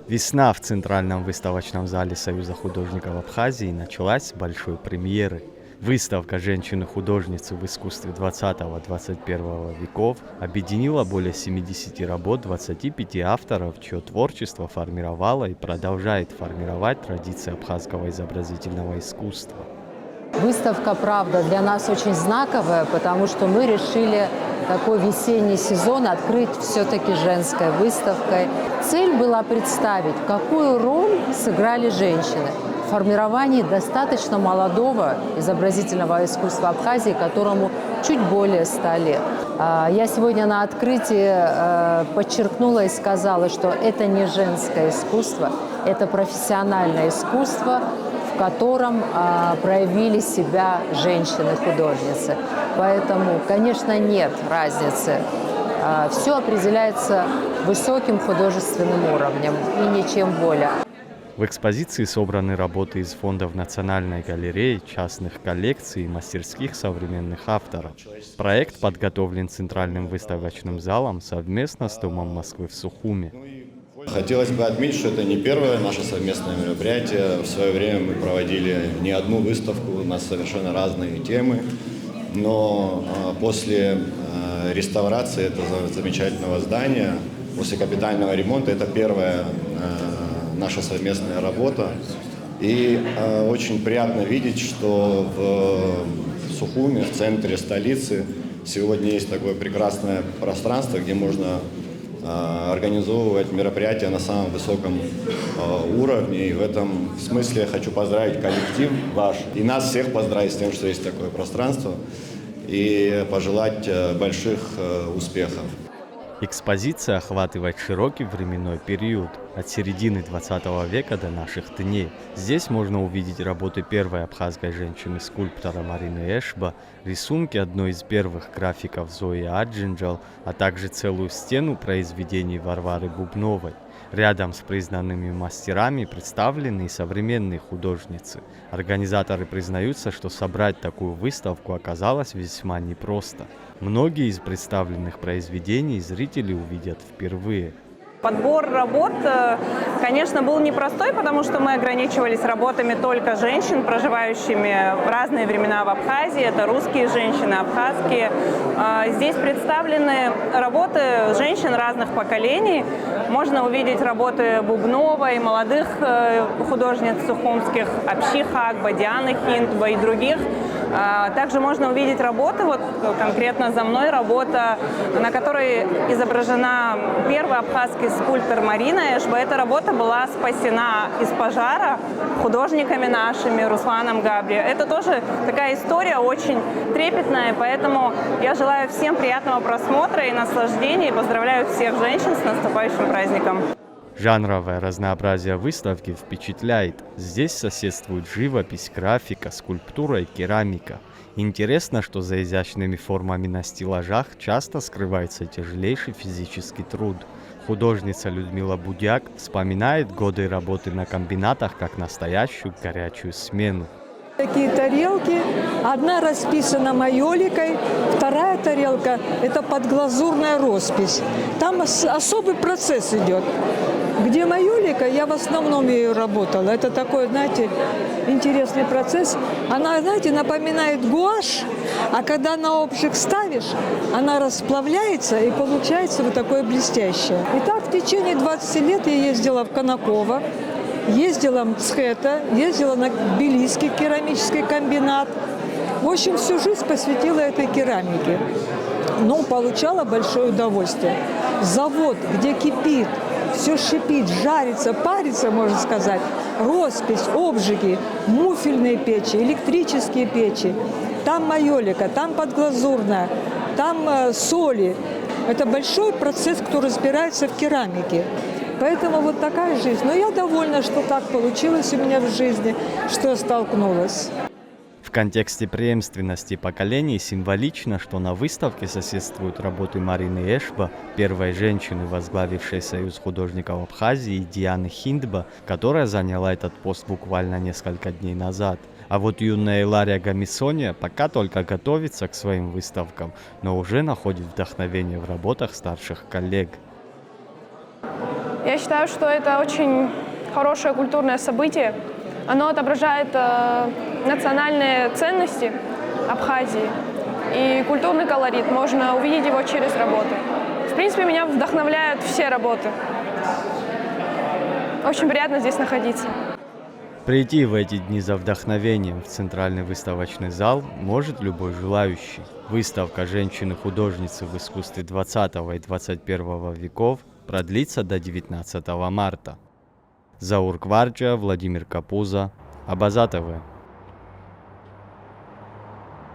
Весна в Центральном выставочном зале Союза художников Абхазии началась с большой премьеры. Выставка «Женщины-художницы в искусстве 20-21 веков» объединила более 70 работ 25 авторов, чье творчество формировало и продолжает формировать традиции абхазского изобразительного искусства. Выставка, правда, для нас очень знаковая, потому что мы решили такой весенний сезон открыть все-таки женской выставкой. Цель была представить, какую роль сыграли женщины в формировании достаточно молодого изобразительного искусства Абхазии, которому чуть более 100 лет. Я сегодня на открытии подчеркнула и сказала, что это не женское искусство, это профессиональное искусство, в котором проявили себя женщины-художницы. Поэтому, конечно, нет разницы. Все определяется высоким художественным уровнем и ничем более. В экспозиции собраны работы из фондов Национальной галереи, частных коллекций и мастерских современных авторов. Проект подготовлен Центральным выставочным залом совместно с Домом Москвы в Сухуми. Хотелось бы отметить, что это не первое наше совместное мероприятие. В свое время мы проводили не одну выставку, у нас совершенно разные темы. Но после реставрации этого замечательного здания, после капитального ремонта, это первая наша совместная работа. И очень приятно видеть, что в Сухуми, в центре столицы, сегодня есть такое прекрасное пространство, где можно организовывать мероприятия на самом высоком уровне. И в этом смысле я хочу поздравить коллектив ваш и нас всех поздравить с тем, что есть такое пространство, и пожелать больших успехов. Экспозиция охватывает широкий временной период, от середины 20 века до наших дней. Здесь можно увидеть работы первой абхазской женщины-скульптора Марины Эшба, рисунки одной из первых графиков Зои Аджинджал, а также целую стену произведений Варвары Бубновой. Рядом с признанными мастерами представлены и современные художницы. Организаторы признаются, что собрать такую выставку оказалось весьма непросто. Многие из представленных произведений зрители увидят впервые. Подбор работ, конечно, был непростой, потому что мы ограничивались работами только женщин, проживающими в разные времена в Абхазии. Это русские женщины, абхазские. Здесь представлены работы женщин разных поколений. Можно увидеть работы Бубновой, молодых художниц сухумских, Апщи Хагба, Дианы Хиндба и других. Также можно увидеть работы, вот конкретно за мной работа, на которой изображена первый абхазский скульптор Марина Эшба. Эта работа была спасена из пожара художниками нашими, Русланом Габри. Это тоже такая история очень трепетная, поэтому я желаю всем приятного просмотра и наслаждения, и поздравляю всех женщин с наступающим праздником. Жанровое разнообразие выставки впечатляет. Здесь соседствуют живопись, графика, скульптура и керамика. Интересно, что за изящными формами на стеллажах часто скрывается тяжелейший физический труд. Художница Людмила Будяк вспоминает годы работы на комбинатах как настоящую горячую смену. Такие тарелки. Одна расписана майоликой, вторая тарелка – это подглазурная роспись. Там особый процесс идет. Где майолика, я в основном ее работала. Это такой, знаете, интересный процесс. Она, знаете, напоминает гуашь, а когда на обжиг ставишь, она расплавляется и получается вот такое блестящее. И так в течение 20 лет я ездила в Конаково. Ездила в Мцхета, ездила на Тбилисский керамический комбинат. В общем, всю жизнь посвятила этой керамике. Но получала большое удовольствие. Завод, где кипит, все шипит, жарится, парится, можно сказать. Роспись, обжиги, муфельные печи, электрические печи. Там майолика, там подглазурная, там соли. Это большой процесс, кто разбирается в керамике. Поэтому вот такая жизнь. Но я довольна, что так получилось у меня в жизни, что я столкнулась. В контексте преемственности поколений символично, что на выставке соседствуют работы Марины Эшба, первой женщины, возглавившей Союз художников Абхазии, и Дианы Хиндба, которая заняла этот пост буквально несколько дней назад. А вот юная Илария Гамисония пока только готовится к своим выставкам, но уже находит вдохновение в работах старших коллег. Я считаю, что это очень хорошее культурное событие. Оно отображает национальные ценности Абхазии и культурный колорит. Можно увидеть его через работы. В принципе, меня вдохновляют все работы. Очень приятно здесь находиться. Прийти в эти дни за вдохновением в Центральный выставочный зал может любой желающий. Выставка «Женщины-художницы в искусстве 20 и 21 веков» продлится до 19 марта. Заур Кварча, Владимир Капуза, Абаза ТВ.